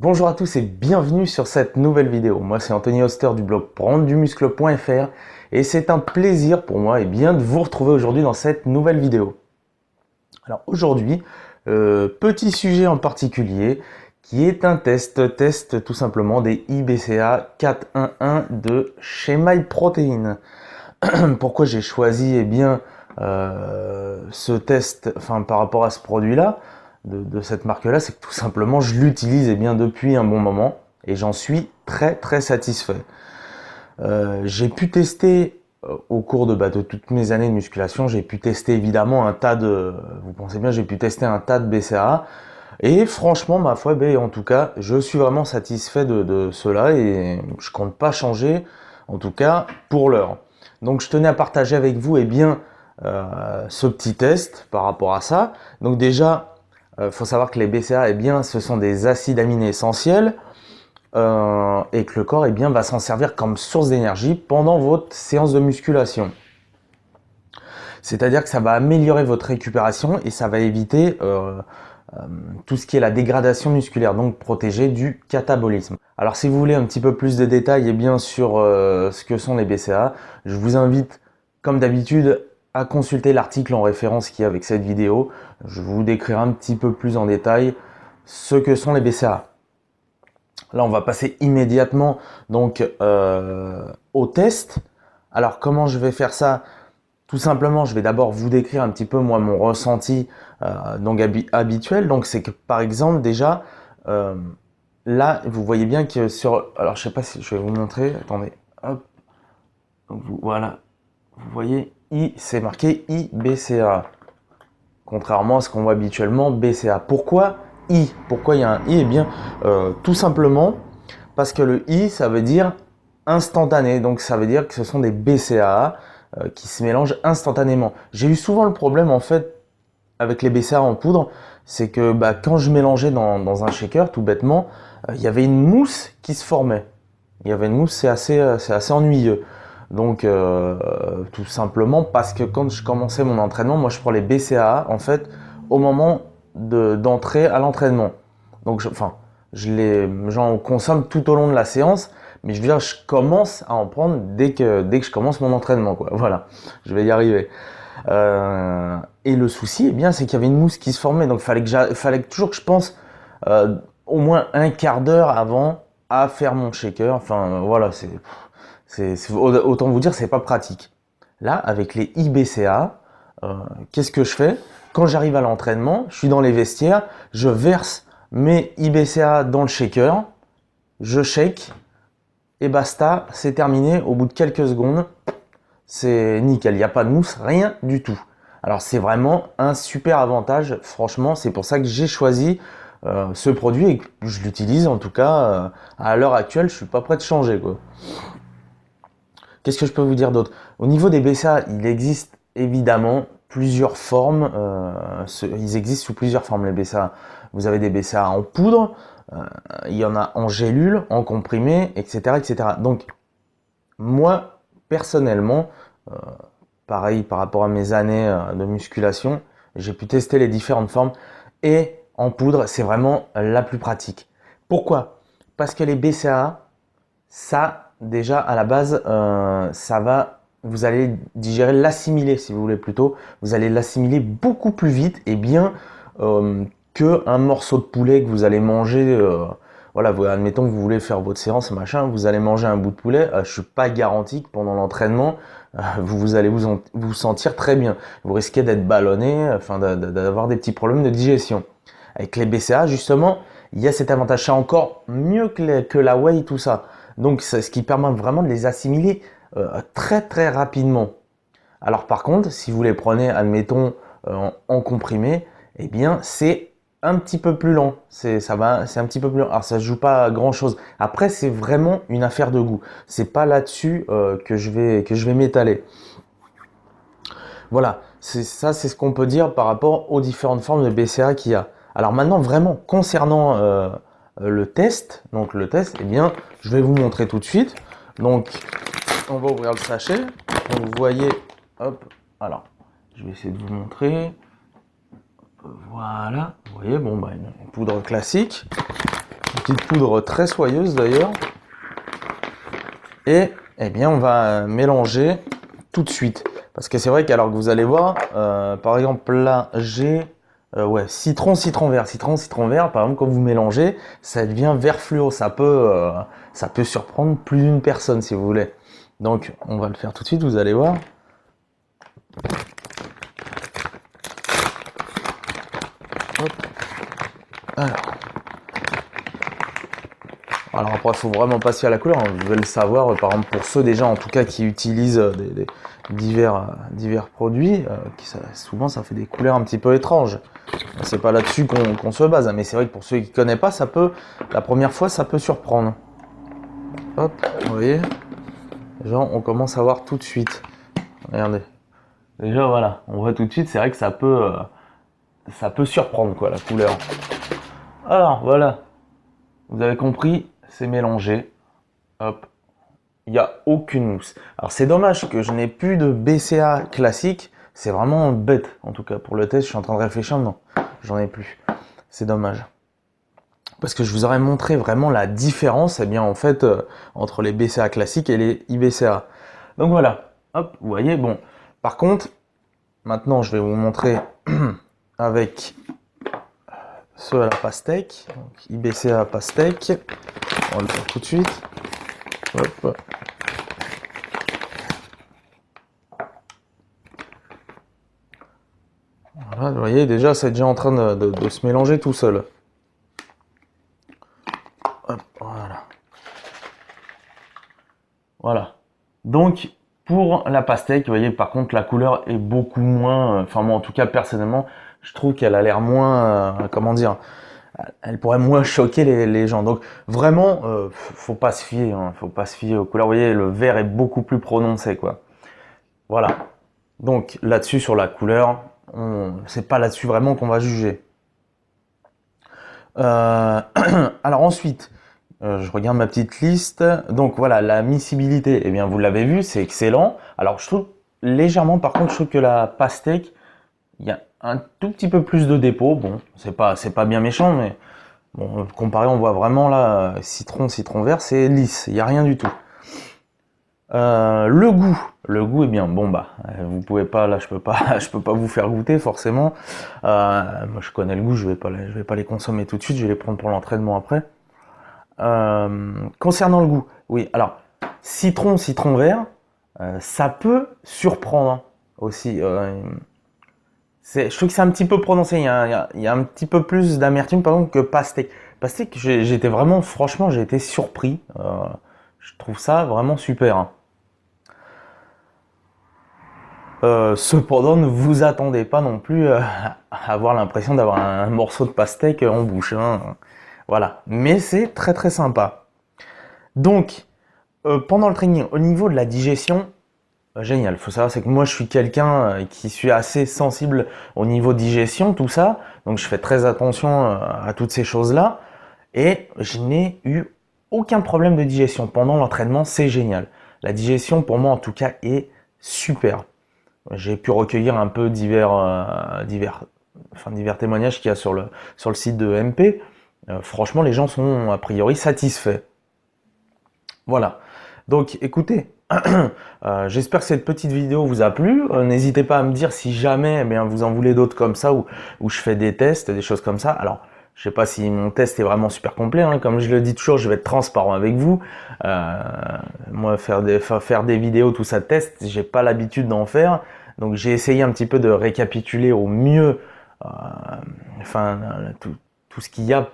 Bonjour à tous et bienvenue sur cette nouvelle vidéo. Moi c'est Anthony Oster du blog prendredumuscle.fr et c'est un plaisir pour moi de vous retrouver aujourd'hui dans cette nouvelle vidéo. Alors aujourd'hui, petit sujet en particulier qui est un test tout simplement des IBCA 411 de chez MyProtein. Pourquoi j'ai choisi ce test, par rapport à ce produit-là, de cette marque-là, c'est que tout simplement je l'utilise depuis un bon moment et j'en suis très satisfait. J'ai pu tester au cours de toutes mes années de musculation, j'ai pu tester évidemment vous pensez bien, j'ai pu tester un tas de BCAA et franchement, ma foi, en tout cas, je suis vraiment satisfait de cela et je compte pas changer, en tout cas pour l'heure. Donc je tenais à partager avec vous ce petit test par rapport à ça. Donc déjà, faut savoir que les BCAA, ce sont des acides aminés essentiels et que le corps va s'en servir comme source d'énergie pendant votre séance de musculation. C'est-à-dire que ça va améliorer votre récupération et ça va éviter tout ce qui est la dégradation musculaire, donc protéger du catabolisme. Alors si vous voulez un petit peu plus de détails sur ce que sont les BCAA, je vous invite comme d'habitude à consulter l'article en référence qui est avec cette vidéo. Je vous décrirai un petit peu plus en détail ce que sont les BCAA. Là on va passer immédiatement au test. Alors comment je vais faire ça? Tout simplement, je vais d'abord vous décrire un petit peu moi mon ressenti habituel. Donc c'est que par exemple déjà là vous voyez bien que alors je sais pas si je vais vous montrer. Attendez, hop. Donc voilà, vous voyez c'est marqué IBCA. Contrairement à ce qu'on voit habituellement BCA. Pourquoi I? Pourquoi il y a un I? Tout simplement parce que le I ça veut dire instantané. Donc ça veut dire que ce sont des BCAA qui se mélangent instantanément. J'ai eu souvent le problème en fait avec les BCAA en poudre, c'est que quand je mélangeais dans un shaker, tout bêtement, il y avait une mousse qui se formait. Il y avait une mousse, c'est assez ennuyeux. Donc tout simplement parce que quand je commençais mon entraînement, moi je prends les BCAA en fait au moment d'entrer à l'entraînement. Donc j'en consomme tout au long de la séance. Mais je veux dire, je commence à en prendre dès que je commence mon entraînement, quoi. Voilà, je vais y arriver. Et le souci, c'est qu'il y avait une mousse qui se formait, donc fallait toujours que je pense au moins un quart d'heure avant à faire mon shaker. Enfin, voilà, autant vous dire, c'est pas pratique. Là, avec les IBCA, qu'est-ce que je fais? Quand j'arrive à l'entraînement, je suis dans les vestiaires, je verse mes IBCA dans le shaker, je shake, et basta, c'est terminé. Au bout de quelques secondes, c'est nickel. Il n'y a pas de mousse, rien du tout. Alors c'est vraiment un super avantage. Franchement, c'est pour ça que j'ai choisi ce produit et que je l'utilise en tout cas à l'heure actuelle. Je suis pas prêt de changer, quoi. Qu'est-ce que je peux vous dire d'autre? Au niveau des BCA, il existe évidemment plusieurs formes. Ils existent sous plusieurs formes les BCA. Vous avez des BCA en poudre. Il y en a en gélule, en comprimé, etc. Donc, moi, personnellement, pareil par rapport à mes années de musculation, j'ai pu tester les différentes formes et en poudre, c'est vraiment la plus pratique. Pourquoi? Parce que les BCAA, ça, déjà, à la base, vous allez digérer, l'assimiler, si vous voulez plutôt, vous allez l'assimiler beaucoup plus vite et bien qu'un morceau de poulet que vous allez manger. Voilà, admettons que vous voulez faire votre séance, machin, vous allez manger un bout de poulet. Je suis pas garanti que pendant l'entraînement, vous allez vous sentir très bien. Vous risquez d'être ballonné, d'avoir des petits problèmes de digestion. Avec les BCA, justement, il y a cet avantage. C'est encore mieux que la whey, tout ça. Donc, c'est ce qui permet vraiment de les assimiler très rapidement. Alors, par contre, si vous les prenez, admettons, en comprimé, c'est un petit peu plus lent. C'est un petit peu plus lent. Alors, ça se joue pas à grand chose. Après, c'est vraiment une affaire de goût. C'est pas là-dessus que je vais m'étaler. Voilà, c'est ce qu'on peut dire par rapport aux différentes formes de BCA qu'il y a. Alors maintenant, vraiment, concernant le test, je vais vous montrer tout de suite. Donc, on va ouvrir le sachet. Donc, vous voyez, hop, alors, je vais essayer de vous montrer. Voilà, vous voyez, une poudre classique. Une petite poudre très soyeuse d'ailleurs. Et eh bien, on va mélanger tout de suite. Parce que c'est vrai qu'alors que vous allez voir, par exemple là, j'ai ouais, citron, citron vert. Citron, citron vert, par exemple, quand vous mélangez, ça devient vert fluo. Ça peut surprendre plus d'une personne si vous voulez. Donc, on va le faire tout de suite, vous allez voir. Hop. Alors après, il faut vraiment pas se fier à la couleur. Vous devez le savoir, par exemple, pour ceux déjà, en tout cas, qui utilisent divers produits, souvent ça fait des couleurs un petit peu étranges. C'est pas là-dessus qu'on se base, mais c'est vrai que pour ceux qui ne connaissent pas, la première fois, ça peut surprendre. Hop, vous voyez, genre, on commence à voir tout de suite. Regardez. Déjà, voilà, on voit tout de suite, c'est vrai que ça peut surprendre, quoi, la couleur. Alors, voilà. Vous avez compris, c'est mélangé. Hop. Il n'y a aucune mousse. Alors, c'est dommage que je n'ai plus de BCA classique. C'est vraiment bête, en tout cas. Pour le test, je suis en train de réfléchir. Non, j'en ai plus. C'est dommage. Parce que je vous aurais montré vraiment la différence, eh bien, en fait, entre les BCA classiques et les IBCA. Donc voilà. Hop, vous voyez, bon. Par contre, maintenant, je vais vous montrer avec ceux à la pastèque. Donc, IBCA pastèque. On va le faire tout de suite. Hop. Voilà, vous voyez, déjà, c'est déjà en train de se mélanger tout seul. Hop, voilà. Voilà. Donc, pour la pastèque, vous voyez, par contre, la couleur est beaucoup moins... Enfin, moi, en tout cas, personnellement, je trouve qu'elle a l'air moins... comment dire, elle pourrait moins choquer les gens. Donc, vraiment, faut pas se fier. Hein, faut pas se fier aux couleurs. Vous voyez, le vert est beaucoup plus prononcé, quoi. Voilà. Donc, là-dessus, sur la couleur, c'est pas là-dessus vraiment qu'on va juger. Alors ensuite... je regarde ma petite liste. Donc voilà, la miscibilité, eh bien vous l'avez vu, c'est excellent. Alors je trouve légèrement, par contre, je trouve que la pastèque, il y a un tout petit peu plus de dépôt. Bon, c'est pas bien méchant, mais bon, comparé, on voit vraiment là, citron vert, c'est lisse, il n'y a rien du tout. Le goût, eh bien, bon bah, vous pouvez pas, là, je peux pas vous faire goûter forcément. Moi, je connais le goût, je vais pas les consommer tout de suite, je vais les prendre pour l'entraînement après. Concernant le goût, oui, alors citron vert, ça peut surprendre aussi. Je trouve que c'est un petit peu prononcé. Il y a un petit peu plus d'amertume par exemple que pastèque. Pastèque, j'étais vraiment, franchement, j'ai été surpris. Je trouve ça vraiment super. Hein. Cependant, ne vous attendez pas non plus à avoir l'impression d'avoir un morceau de pastèque en bouche. Hein. Voilà, mais c'est très très sympa. Donc, pendant le training, au niveau de la digestion, génial. Il faut savoir, c'est que moi je suis quelqu'un qui suis assez sensible au niveau digestion, tout ça. Donc je fais très attention à toutes ces choses-là. Et je n'ai eu aucun problème de digestion. Pendant l'entraînement, c'est génial. La digestion, pour moi en tout cas, est super. J'ai pu recueillir un peu divers témoignages qu'il y a sur le site de MP. Franchement, les gens sont a priori satisfaits. Voilà. Donc, écoutez, j'espère que cette petite vidéo vous a plu. N'hésitez pas à me dire si jamais eh bien, vous en voulez d'autres comme ça où je fais des tests, des choses comme ça. Alors, je sais pas si mon test est vraiment super complet. Hein. Comme je le dis toujours, je vais être transparent avec vous. Moi, faire des vidéos, tout ça, test, j'ai pas l'habitude d'en faire. Donc, j'ai essayé un petit peu de récapituler au mieux tout ce qu'il y a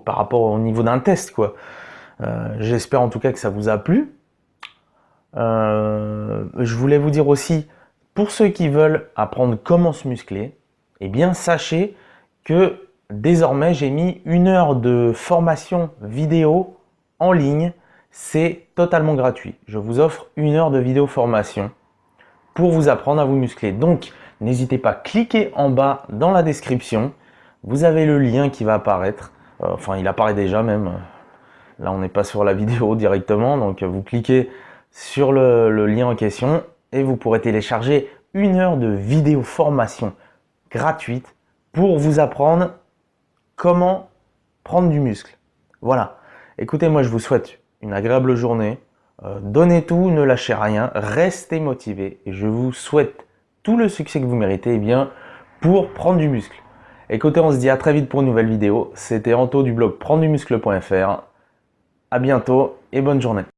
par rapport au niveau d'un test, quoi. J'espère en tout cas que ça vous a plu. Je voulais vous dire aussi, pour ceux qui veulent apprendre comment se muscler, eh bien sachez que désormais j'ai mis 1 heure de formation vidéo en ligne. C'est totalement gratuit. Je vous offre 1 heure de vidéo formation pour vous apprendre à vous muscler. Donc n'hésitez pas, cliquez en bas dans la description. Vous avez le lien qui va apparaître. Enfin, il apparaît déjà même. Là, on n'est pas sur la vidéo directement. Donc, vous cliquez sur le lien en question et vous pourrez télécharger 1 heure de vidéo formation gratuite pour vous apprendre comment prendre du muscle. Voilà. Écoutez, moi je vous souhaite une agréable journée. Donnez tout, ne lâchez rien, restez motivé et je vous souhaite tout le succès que vous méritez pour prendre du muscle. Écoutez, on se dit à très vite pour une nouvelle vidéo. C'était Anto du blog prendredumuscle.fr. À bientôt et bonne journée.